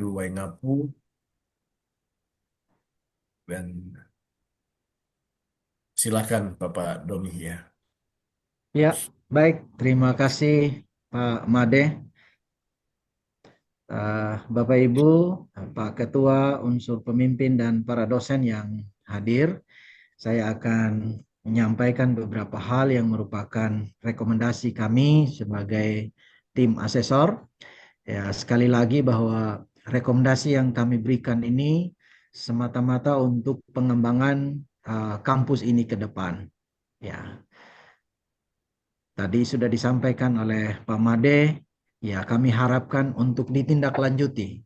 Madu Waingapu dan silakan Bapak Doni ya. Ya, baik. Terima kasih Pak Made, Bapak Ibu, Pak Ketua, unsur pemimpin dan para dosen yang hadir. Saya akan menyampaikan beberapa hal yang merupakan rekomendasi kami sebagai tim asesor. Ya, sekali lagi bahwa rekomendasi yang kami berikan ini semata-mata untuk pengembangan kampus ini ke depan. Ya, tadi sudah disampaikan oleh Pak Made, ya kami harapkan untuk ditindaklanjuti.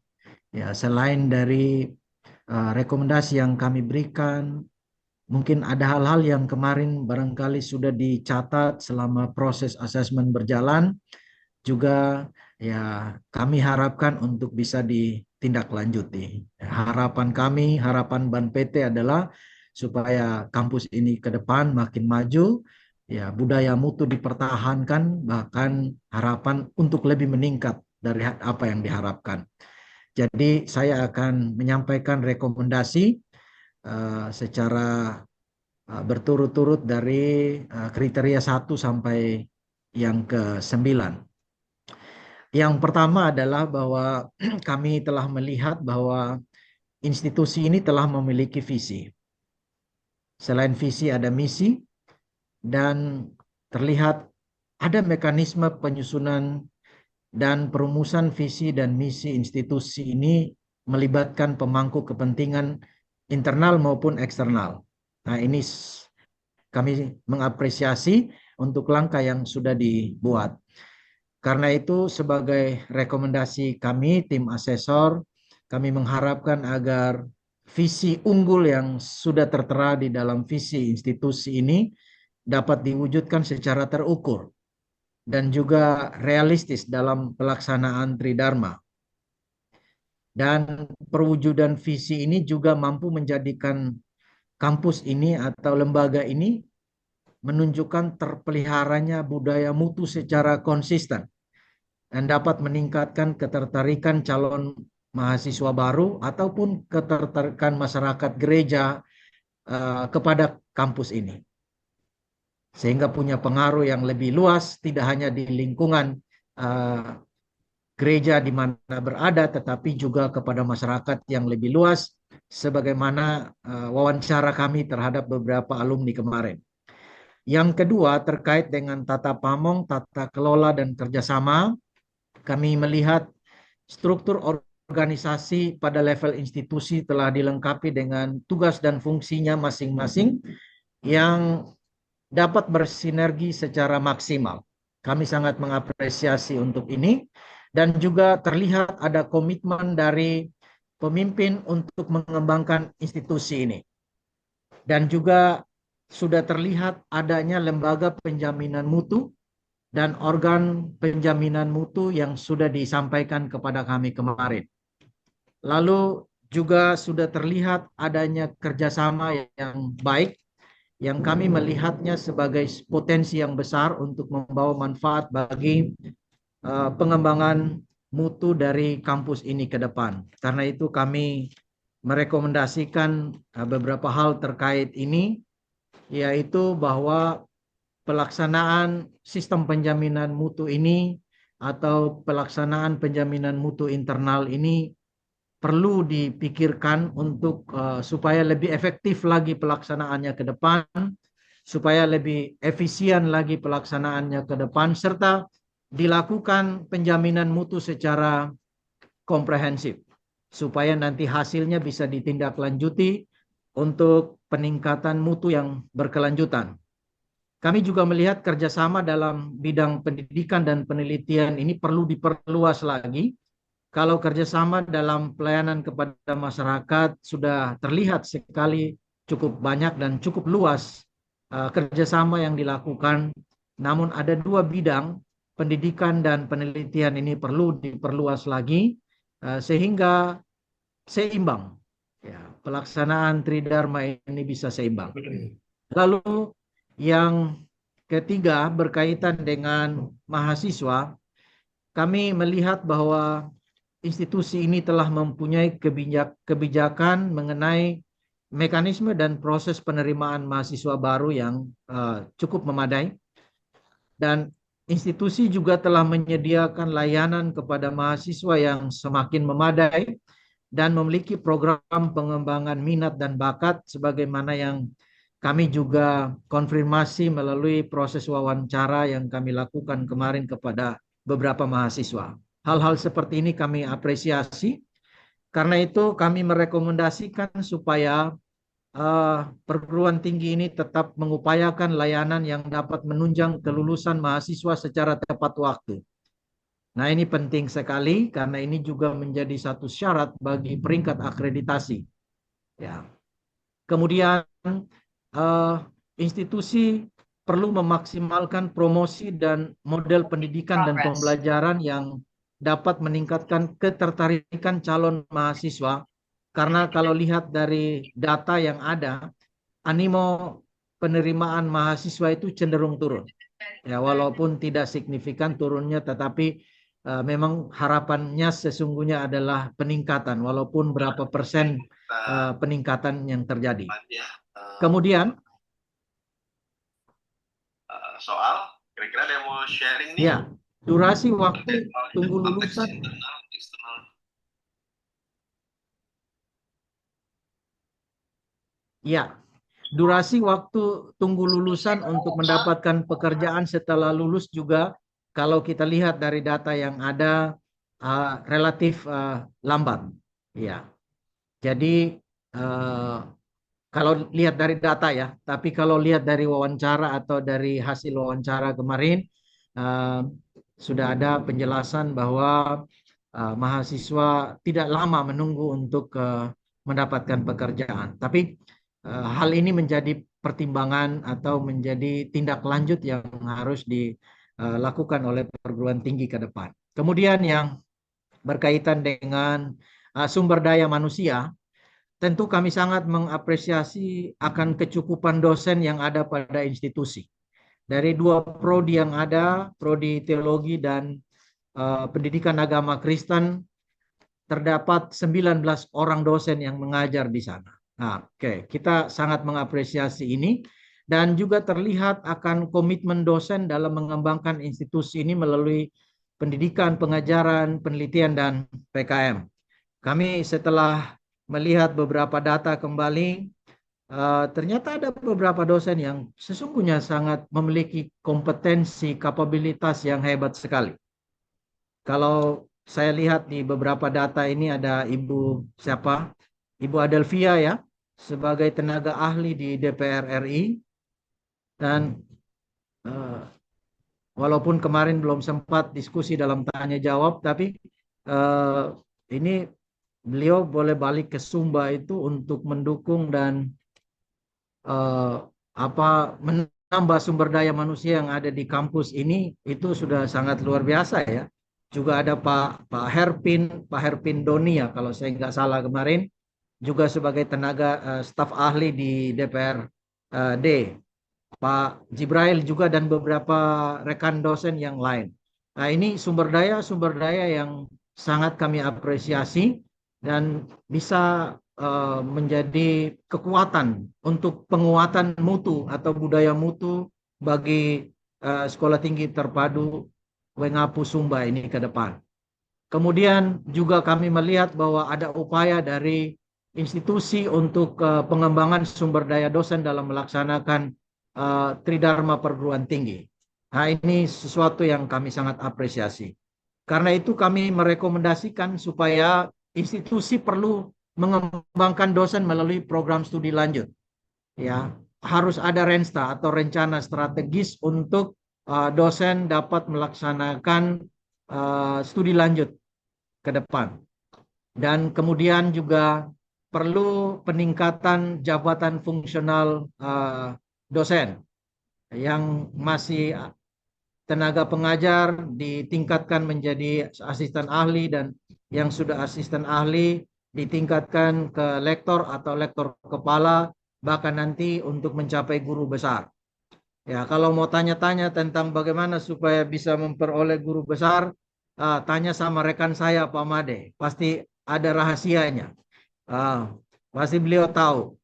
Ya, selain dari rekomendasi yang kami berikan, mungkin ada hal-hal yang kemarin barangkali sudah dicatat selama proses asesmen berjalan, juga ya kami harapkan untuk bisa ditindaklanjuti. Harapan kami, harapan Ban PT adalah supaya kampus ini ke depan makin maju, ya budaya mutu dipertahankan, bahkan harapan untuk lebih meningkat dari apa yang diharapkan. Jadi saya akan menyampaikan rekomendasi secara berturut-turut dari kriteria 1 sampai yang ke-9. Yang pertama adalah bahwa kami telah melihat bahwa institusi ini telah memiliki visi. Selain visi ada misi dan terlihat ada mekanisme penyusunan dan perumusan visi dan misi institusi ini melibatkan pemangku kepentingan internal maupun eksternal. Nah, ini kami mengapresiasi untuk langkah yang sudah dibuat. Karena itu sebagai rekomendasi kami tim asesor, kami mengharapkan agar visi unggul yang sudah tertera di dalam visi institusi ini dapat diwujudkan secara terukur dan juga realistis dalam pelaksanaan Tridharma. Dan perwujudan visi ini juga mampu menjadikan kampus ini atau lembaga ini menunjukkan terpeliharanya budaya mutu secara konsisten dan dapat meningkatkan ketertarikan calon mahasiswa baru ataupun ketertarikan masyarakat gereja kepada kampus ini. Sehingga punya pengaruh yang lebih luas, tidak hanya di lingkungan gereja di mana berada, tetapi juga kepada masyarakat yang lebih luas, sebagaimana wawancara kami terhadap beberapa alumni kemarin. Yang kedua, terkait dengan tata pamong, tata kelola, dan kerjasama, kami melihat struktur organisasi pada level institusi telah dilengkapi dengan tugas dan fungsinya masing-masing yang dapat bersinergi secara maksimal. Kami sangat mengapresiasi untuk ini dan juga terlihat ada komitmen dari pemimpin untuk mengembangkan institusi ini. Dan juga sudah terlihat adanya lembaga penjaminan mutu dan organ penjaminan mutu yang sudah disampaikan kepada kami kemarin. Lalu juga sudah terlihat adanya kerjasama yang baik yang kami melihatnya sebagai potensi yang besar untuk membawa manfaat bagi pengembangan mutu dari kampus ini ke depan. Karena itu kami merekomendasikan beberapa hal terkait ini, yaitu bahwa pelaksanaan sistem penjaminan mutu ini atau pelaksanaan penjaminan mutu internal ini perlu dipikirkan untuk supaya lebih efektif lagi pelaksanaannya ke depan, supaya lebih efisien lagi pelaksanaannya ke depan, serta dilakukan penjaminan mutu secara komprehensif, supaya nanti hasilnya bisa ditindaklanjuti untuk peningkatan mutu yang berkelanjutan. Kami juga melihat kerjasama dalam bidang pendidikan dan penelitian ini perlu diperluas lagi. Kalau kerjasama dalam pelayanan kepada masyarakat sudah terlihat sekali cukup banyak dan cukup luas kerjasama yang dilakukan, namun ada dua bidang pendidikan dan penelitian ini perlu diperluas lagi sehingga seimbang. Ya, pelaksanaan Tridharma ini bisa seimbang. Lalu yang ketiga berkaitan dengan mahasiswa, kami melihat bahwa institusi ini telah mempunyai kebijakan mengenai mekanisme dan proses penerimaan mahasiswa baru yang cukup memadai, dan institusi juga telah menyediakan layanan kepada mahasiswa yang semakin memadai dan memiliki program pengembangan minat dan bakat sebagaimana yang kami juga konfirmasi melalui proses wawancara yang kami lakukan kemarin kepada beberapa mahasiswa. Hal-hal seperti ini kami apresiasi. Karena itu kami merekomendasikan supaya perguruan tinggi ini tetap mengupayakan layanan yang dapat menunjang kelulusan mahasiswa secara tepat waktu. Nah, ini penting sekali karena ini juga menjadi satu syarat bagi peringkat akreditasi. Ya. Kemudian institusi perlu memaksimalkan promosi dan model pendidikan dan pembelajaran yang dapat meningkatkan ketertarikan calon mahasiswa. Karena kalau lihat dari data yang ada, animo penerimaan mahasiswa itu cenderung turun. Ya, walaupun tidak signifikan turunnya, tetapi memang harapannya sesungguhnya adalah peningkatan, walaupun berapa persen peningkatan yang terjadi. Kemudian soal kira-kira ada yang mau sharing nih? Ya, durasi waktu tunggu lulusan. Ya, durasi waktu tunggu lulusan untuk mendapatkan pekerjaan setelah lulus juga kalau kita lihat dari data yang ada relatif lambat. Ya, jadi kalau lihat dari data ya, tapi kalau lihat dari wawancara atau dari hasil wawancara kemarin sudah ada penjelasan bahwa mahasiswa tidak lama menunggu untuk mendapatkan pekerjaan. Tapi hal ini menjadi pertimbangan atau menjadi tindak lanjut yang harus dilakukan oleh perguruan tinggi ke depan. Kemudian yang berkaitan dengan sumber daya manusia, tentu kami sangat mengapresiasi akan kecukupan dosen yang ada pada institusi. Dari dua prodi yang ada, prodi teologi dan pendidikan agama Kristen, terdapat 19 orang dosen yang mengajar di sana. Nah, kita sangat mengapresiasi ini dan juga terlihat akan komitmen dosen dalam mengembangkan institusi ini melalui pendidikan, pengajaran, penelitian, dan PKM. Kami setelah melihat beberapa data kembali, ternyata ada beberapa dosen yang sesungguhnya sangat memiliki kompetensi, kapabilitas yang hebat sekali. Kalau saya lihat di beberapa data ini ada Ibu siapa? Ibu Adelvia ya, sebagai tenaga ahli di DPR RI. Dan walaupun kemarin belum sempat diskusi dalam tanya jawab, tapi ini beliau boleh balik ke Sumba itu untuk mendukung dan menambah sumber daya manusia yang ada di kampus ini, itu sudah sangat luar biasa ya. Juga ada Pak Herpin Doni ya, kalau saya nggak salah kemarin, juga sebagai tenaga staf ahli di DPRD. Pak Jibrail juga dan beberapa rekan dosen yang lain. Nah, ini sumber daya yang sangat kami apresiasi dan bisa menjadi kekuatan untuk penguatan mutu atau budaya mutu bagi Sekolah Tinggi Terpadu Wengapu Sumba ini ke depan. Kemudian juga kami melihat bahwa ada upaya dari institusi untuk pengembangan sumber daya dosen dalam melaksanakan Tridharma perguruan tinggi. Nah, ini sesuatu yang kami sangat apresiasi. Karena itu kami merekomendasikan supaya institusi perlu mengembangkan dosen melalui program studi lanjut. Ya, harus ada rensta atau rencana strategis untuk dosen dapat melaksanakan studi lanjut ke depan. Dan kemudian juga perlu peningkatan jabatan fungsional dosen yang masih tenaga pengajar ditingkatkan menjadi asisten ahli, dan yang sudah asisten ahli ditingkatkan ke lektor atau lektor kepala, bahkan nanti untuk mencapai guru besar. Ya, kalau mau tanya-tanya tentang bagaimana supaya bisa memperoleh guru besar, tanya sama rekan saya Pak Made, pasti ada rahasianya. Pasti beliau tahu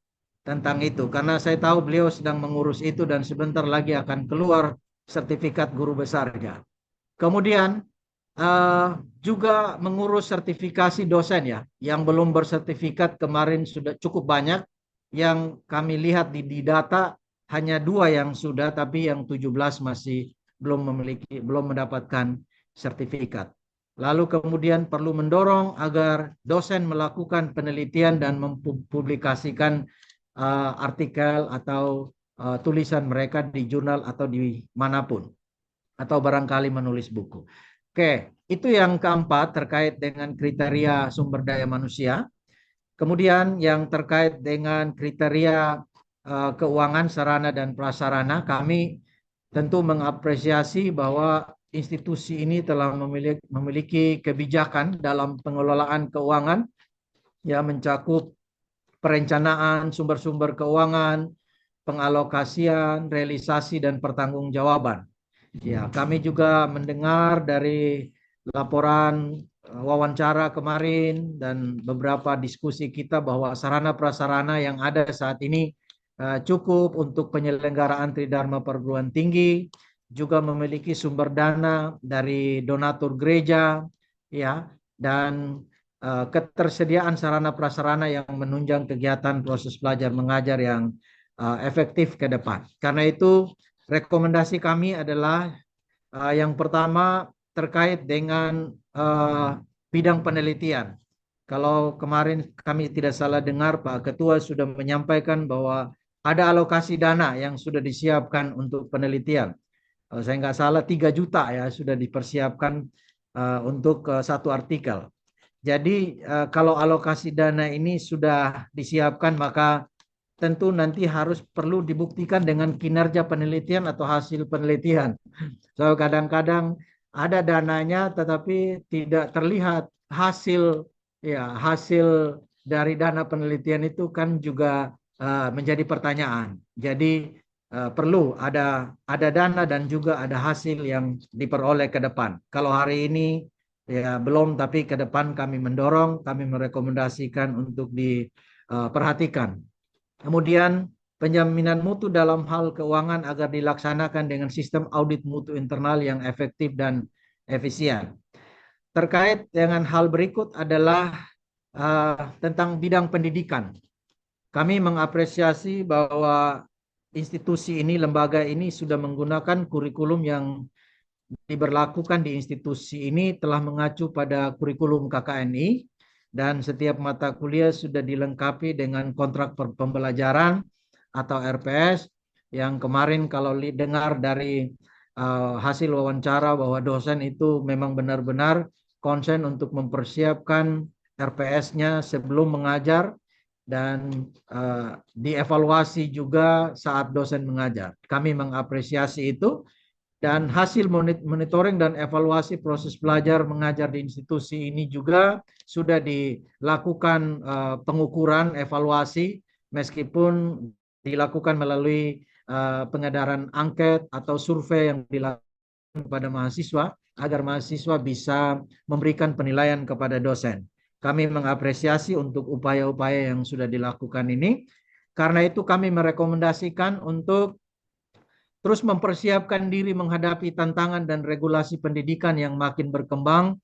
tentang itu karena saya tahu beliau sedang mengurus itu dan sebentar lagi akan keluar sertifikat guru besarnya. Kemudian eh, juga mengurus sertifikasi dosen ya, yang belum bersertifikat kemarin sudah cukup banyak. Yang kami lihat di data hanya 2 yang sudah, tapi yang 17 masih belum mendapatkan sertifikat. Lalu kemudian perlu mendorong agar dosen melakukan penelitian dan mempublikasikan artikel atau tulisan mereka di jurnal atau di manapun, atau barangkali menulis buku. Oke, itu yang keempat terkait dengan kriteria sumber daya manusia. Kemudian yang terkait dengan kriteria keuangan sarana dan prasarana, kami tentu mengapresiasi bahwa institusi ini telah memiliki kebijakan dalam pengelolaan keuangan yang mencakup perencanaan sumber-sumber keuangan, pengalokasian, realisasi, dan pertanggungjawaban. Ya, kami juga mendengar dari laporan wawancara kemarin dan beberapa diskusi kita bahwa sarana prasarana yang ada saat ini cukup untuk penyelenggaraan Tridharma perguruan tinggi, juga memiliki sumber dana dari donatur gereja, ya, dan ketersediaan sarana prasarana yang menunjang kegiatan proses belajar mengajar yang efektif ke depan. Karena itu rekomendasi kami adalah yang pertama terkait dengan bidang penelitian. Kalau kemarin kami tidak salah dengar, Pak Ketua sudah menyampaikan bahwa ada alokasi dana yang sudah disiapkan untuk penelitian. Kalau saya nggak salah 3 juta ya sudah dipersiapkan untuk satu artikel. Jadi kalau alokasi dana ini sudah disiapkan, maka tentu nanti harus perlu dibuktikan dengan kinerja penelitian atau hasil penelitian. So kadang-kadang ada dananya tetapi tidak terlihat hasil, ya, hasil dari dana penelitian itu kan juga menjadi pertanyaan. Jadi perlu ada dana dan juga ada hasil yang diperoleh ke depan. Kalau hari ini ya belum, tapi ke depan kami mendorong, kami merekomendasikan untuk diperhatikan. Kemudian penjaminan mutu dalam hal keuangan agar dilaksanakan dengan sistem audit mutu internal yang efektif dan efisien. Terkait dengan hal berikut adalah tentang bidang pendidikan. Kami mengapresiasi bahwa institusi ini, lembaga ini sudah menggunakan kurikulum yang diberlakukan di institusi ini telah mengacu pada kurikulum KKNI dan setiap mata kuliah sudah dilengkapi dengan kontrak pembelajaran atau RPS yang kemarin kalau dengar dari hasil wawancara bahwa dosen itu memang benar-benar konsen untuk mempersiapkan RPS-nya sebelum mengajar dan dievaluasi juga saat dosen mengajar. Kami mengapresiasi itu. Dan hasil monitoring dan evaluasi proses belajar mengajar di institusi ini juga sudah dilakukan pengukuran, evaluasi, meskipun dilakukan melalui pengedaran angket atau survei yang dilakukan kepada mahasiswa, agar mahasiswa bisa memberikan penilaian kepada dosen. Kami mengapresiasi untuk upaya-upaya yang sudah dilakukan ini. Karena itu kami merekomendasikan untuk terus mempersiapkan diri menghadapi tantangan dan regulasi pendidikan yang makin berkembang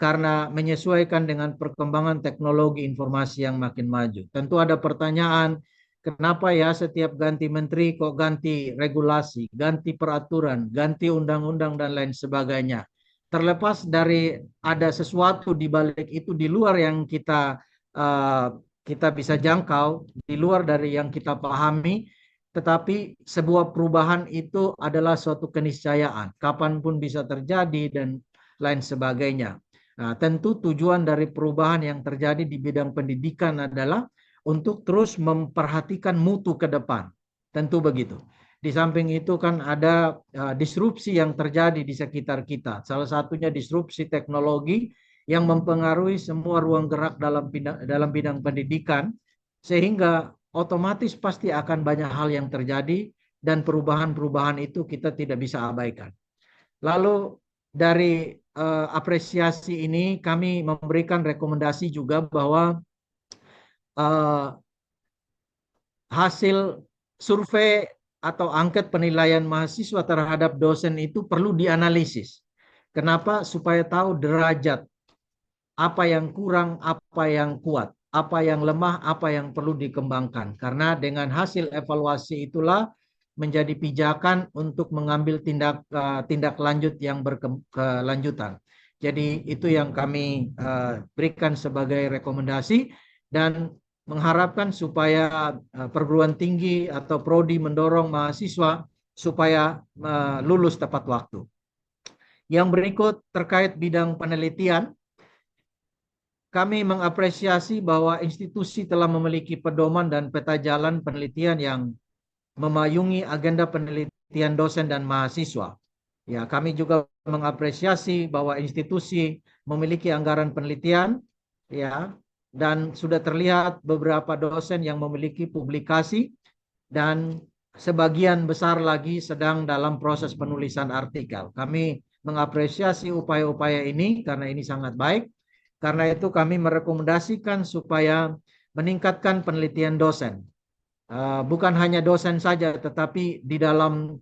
karena menyesuaikan dengan perkembangan teknologi informasi yang makin maju. Tentu ada pertanyaan, kenapa ya setiap ganti menteri kok ganti regulasi, ganti peraturan, ganti undang-undang dan lain sebagainya. Terlepas dari ada sesuatu di balik itu di luar yang kita bisa jangkau, di luar dari yang kita pahami, tetapi sebuah perubahan itu adalah suatu keniscayaan, kapanpun bisa terjadi dan lain sebagainya. Nah, tentu tujuan dari perubahan yang terjadi di bidang pendidikan adalah untuk terus memperhatikan mutu ke depan. Tentu begitu. Di samping itu kan ada disrupsi yang terjadi di sekitar kita. Salah satunya disrupsi teknologi yang mempengaruhi semua ruang gerak dalam bidang pendidikan, sehingga otomatis pasti akan banyak hal yang terjadi dan perubahan-perubahan itu kita tidak bisa abaikan. Lalu dari apresiasi ini kami memberikan rekomendasi juga bahwa eh, hasil survei atau angket penilaian mahasiswa terhadap dosen itu perlu dianalisis. Kenapa? Supaya tahu derajat apa yang kurang, apa yang kuat, apa yang lemah, apa yang perlu dikembangkan. Karena dengan hasil evaluasi itulah menjadi pijakan untuk mengambil tindak lanjut yang berkelanjutan. Jadi itu yang kami berikan sebagai rekomendasi dan mengharapkan supaya perguruan tinggi atau prodi mendorong mahasiswa supaya lulus tepat waktu. Yang berikut terkait bidang penelitian, kami mengapresiasi bahwa institusi telah memiliki pedoman dan peta jalan penelitian yang memayungi agenda penelitian dosen dan mahasiswa. Ya, kami juga mengapresiasi bahwa institusi memiliki anggaran penelitian, ya, dan sudah terlihat beberapa dosen yang memiliki publikasi dan sebagian besar lagi sedang dalam proses penulisan artikel. Kami mengapresiasi upaya-upaya ini karena ini sangat baik. Karena itu kami merekomendasikan supaya meningkatkan penelitian dosen. Bukan hanya dosen saja, tetapi di dalam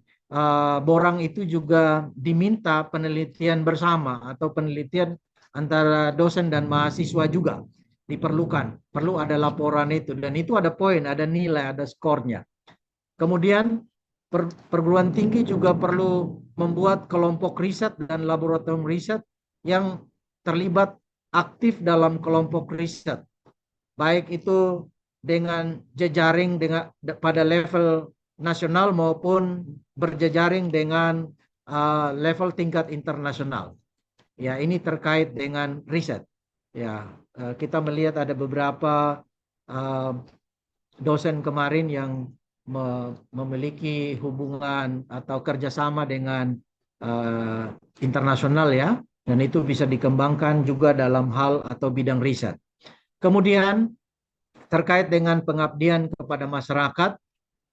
borang itu juga diminta penelitian bersama atau penelitian antara dosen dan mahasiswa juga diperlukan. Perlu ada laporan itu dan itu ada poin, ada nilai, ada skornya. Kemudian perguruan tinggi juga perlu membuat kelompok riset dan laboratorium riset yang terlibat aktif dalam kelompok riset, baik itu dengan jejaring pada level nasional maupun berjejaring dengan level tingkat internasional. Ya, ini terkait dengan riset. Ya, kita melihat ada beberapa dosen kemarin yang memiliki hubungan atau kerjasama dengan internasional ya. Dan itu bisa dikembangkan juga dalam hal atau bidang riset. Kemudian terkait dengan pengabdian kepada masyarakat,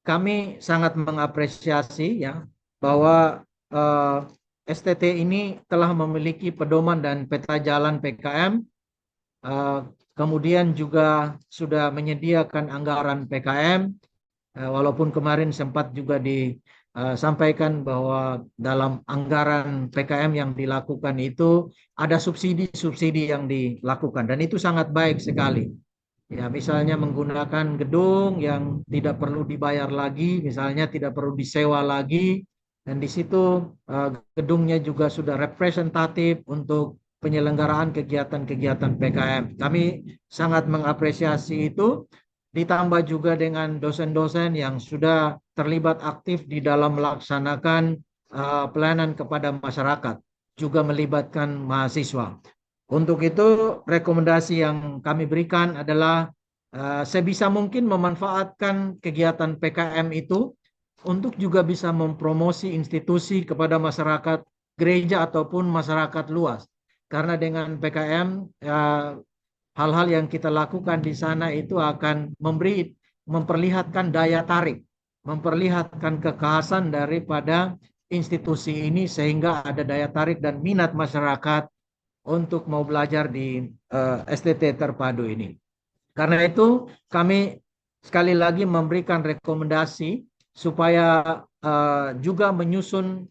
kami sangat mengapresiasi ya bahwa STT ini telah memiliki pedoman dan peta jalan PKM. Kemudian juga sudah menyediakan anggaran PKM. Walaupun kemarin sempat juga sampaikan bahwa dalam anggaran PKM yang dilakukan itu ada subsidi-subsidi yang dilakukan dan itu sangat baik sekali. Ya, misalnya menggunakan gedung yang tidak perlu dibayar lagi, misalnya tidak perlu disewa lagi dan di situ gedungnya juga sudah representatif untuk penyelenggaraan kegiatan-kegiatan PKM. Kami sangat mengapresiasi itu. Ditambah juga dengan dosen-dosen yang sudah terlibat aktif di dalam melaksanakan pelayanan kepada masyarakat, juga melibatkan mahasiswa. Untuk itu, rekomendasi yang kami berikan adalah sebisa mungkin memanfaatkan kegiatan PKM itu untuk juga bisa mempromosi institusi kepada masyarakat gereja ataupun masyarakat luas. Karena dengan PKM, hal-hal yang kita lakukan di sana itu akan memperlihatkan daya tarik, memperlihatkan kekhasan daripada institusi ini sehingga ada daya tarik dan minat masyarakat untuk mau belajar di STT terpadu ini. Karena itu kami sekali lagi memberikan rekomendasi supaya juga menyusun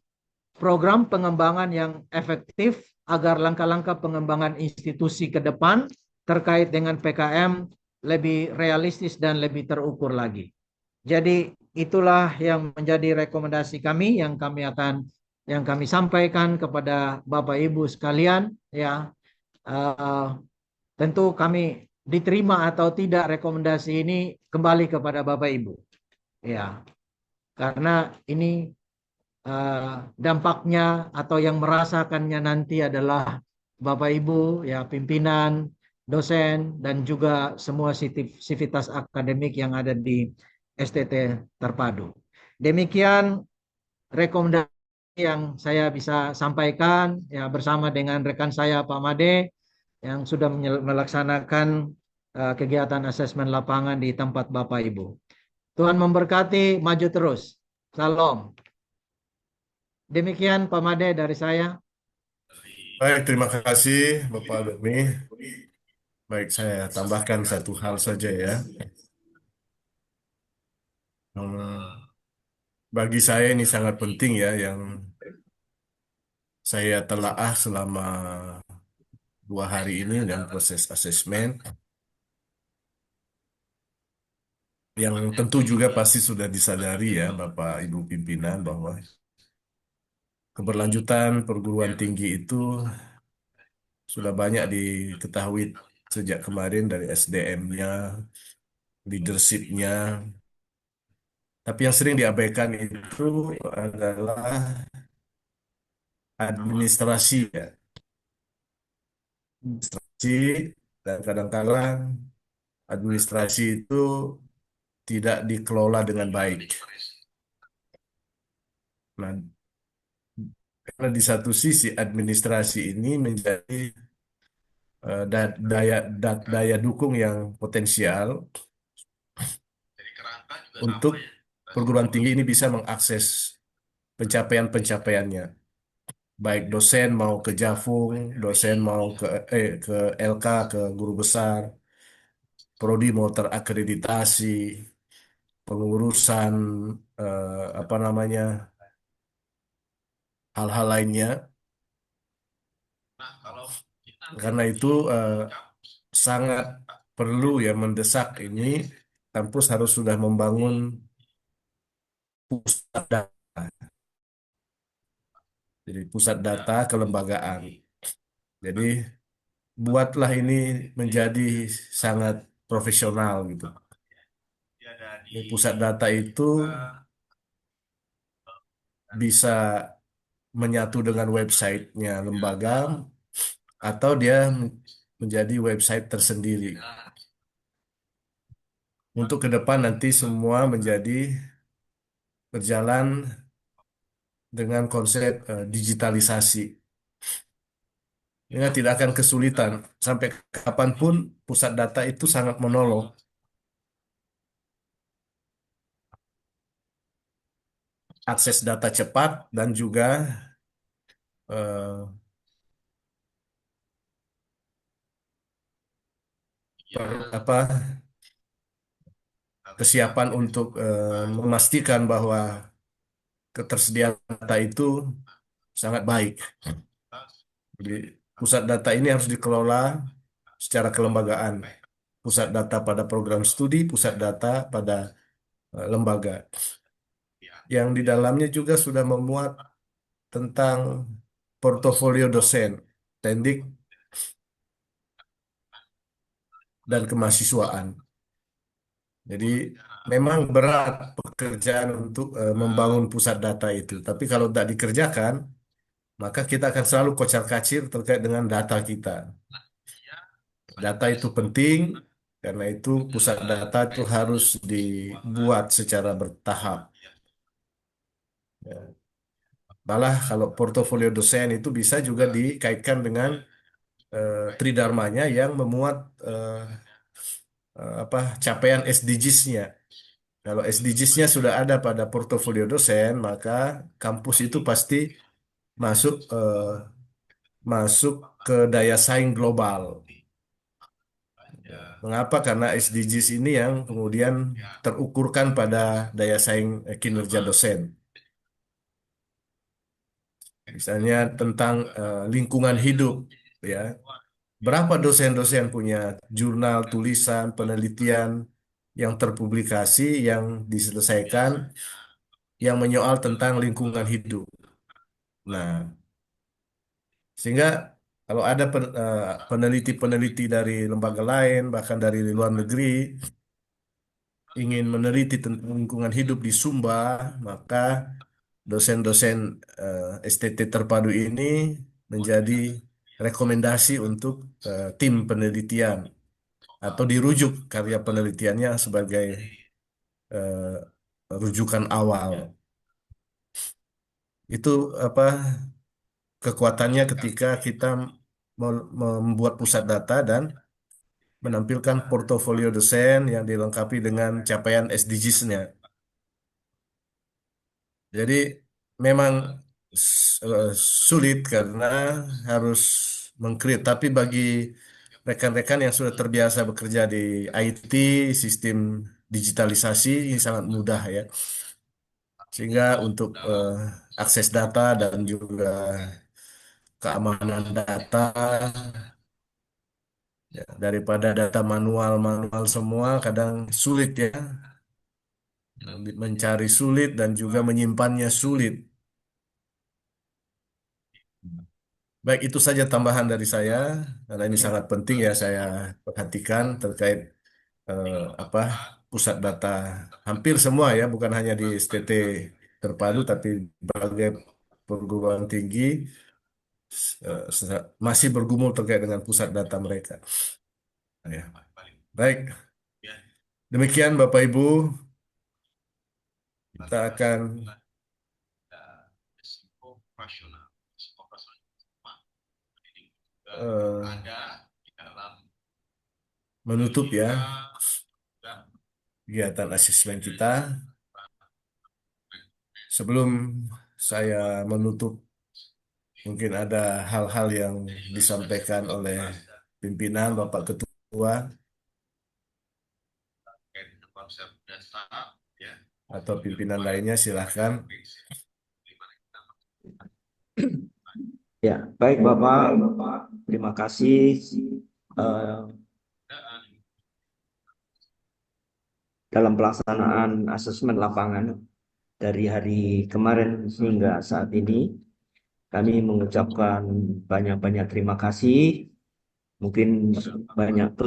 program pengembangan yang efektif agar langkah-langkah pengembangan institusi ke depan terkait dengan PKM lebih realistis dan lebih terukur lagi. Jadi itulah yang menjadi rekomendasi kami yang kami sampaikan kepada Bapak Ibu sekalian ya. Tentu kami diterima atau tidak rekomendasi ini kembali kepada Bapak Ibu. Ya. Karena ini dampaknya atau yang merasakannya nanti adalah Bapak Ibu ya, pimpinan, dosen dan juga semua sivitas akademik yang ada di STT terpadu. Demikian rekomendasi yang saya bisa sampaikan ya bersama dengan rekan saya Pak Made yang sudah melaksanakan kegiatan asesmen lapangan di tempat Bapak Ibu. Tuhan memberkati, maju terus. Salam. Demikian Pak Made dari saya. Baik, terima kasih Bapak Doni. Baik, saya tambahkan satu hal saja ya. Hmm, Bagi saya ini sangat penting ya, yang saya telaah selama 2 hari ini dan proses asesmen, yang tentu juga pasti sudah disadari ya Bapak Ibu pimpinan bahwa keberlanjutan perguruan tinggi itu sudah banyak diketahui sejak kemarin dari SDM-nya, leadership-nya. Tapi yang sering diabaikan itu adalah administrasi ya. Administrasi, dan kadang-kadang administrasi itu tidak dikelola dengan baik. Nah, karena di satu sisi administrasi ini menjadi daya dukung yang potensial untuk perguruan tinggi ini bisa mengakses pencapaian-pencapaiannya. Baik dosen mau ke Jafung, dosen mau ke LK, ke guru besar, prodi mau terakreditasi, pengurusan apa namanya, hal-hal lainnya. Karena itu sangat perlu ya, mendesak ini kampus harus sudah membangun pusat data. Jadi pusat data kelembagaan. Jadi buatlah ini menjadi sangat profesional gitu. Di pusat data itu bisa menyatu dengan websitenya lembaga, atau dia menjadi website tersendiri. Untuk ke depan nanti semua menjadi berjalan dengan konsep digitalisasi. Ya, tidak akan kesulitan. Sampai kapanpun pusat data itu sangat menolong. Akses data cepat dan juga eh, apa, kesiapan untuk memastikan bahwa ketersediaan data itu sangat baik. Jadi pusat data ini harus dikelola secara kelembagaan. Pusat data pada program studi, pusat data pada lembaga. Yang di dalamnya juga sudah memuat tentang portofolio dosen, tendik, dan kemahasiswaan. Jadi memang berat pekerjaan untuk membangun pusat data itu. Tapi kalau tidak dikerjakan, maka kita akan selalu kocar-kacir terkait dengan data kita. Data itu penting, karena itu pusat data itu harus dibuat secara bertahap. Ya. Malah kalau portofolio dosen itu bisa juga dikaitkan dengan tridharmanya yang memuat apa, capaian SDGs-nya. Kalau SDGs-nya sudah ada pada portofolio dosen, maka kampus itu pasti masuk masuk ke daya saing global. Mengapa? Karena SDGs ini yang kemudian terukurkan pada daya saing kinerja dosen. Misalnya tentang lingkungan hidup, ya. Berapa dosen-dosen punya jurnal, tulisan, penelitian yang terpublikasi, yang diselesaikan, yang menyoal tentang lingkungan hidup. Nah, sehingga kalau ada peneliti-peneliti dari lembaga lain, bahkan dari luar negeri, ingin meneliti tentang lingkungan hidup di Sumba, maka dosen-dosen STT terpadu ini menjadi rekomendasi untuk tim penelitian, atau dirujuk karya penelitiannya sebagai eh, rujukan awal. Itu apa, kekuatannya ketika kita membuat pusat data dan menampilkan portofolio dosen yang dilengkapi dengan capaian SDGs-nya. Jadi memang sulit karena harus meng-create. Tapi bagi rekan-rekan yang sudah terbiasa bekerja di IT, sistem digitalisasi ini sangat mudah ya. Sehingga untuk akses data dan juga keamanan data ya, daripada data manual-manual semua kadang sulit ya. Mencari sulit dan juga menyimpannya sulit. Baik, itu saja tambahan dari saya, karena ini Ya, sangat penting ya saya perhatikan terkait apa pusat data hampir semua ya, bukan hanya di STT terpadu, tapi berbagai perguruan tinggi masih bergumul terkait dengan pusat data mereka. Ya. Baik, demikian Bapak Ibu, kita akan menutup ya kegiatan asesmen kita. Sebelum saya menutup, mungkin ada hal-hal yang disampaikan oleh pimpinan Bapak Ketua atau pimpinan lainnya, silahkan. Ya, baik Bapak, terima kasih. Eh, dalam pelaksanaan asesmen lapangan dari hari kemarin hingga saat ini, kami mengucapkan banyak-banyak terima kasih. Mungkin banyak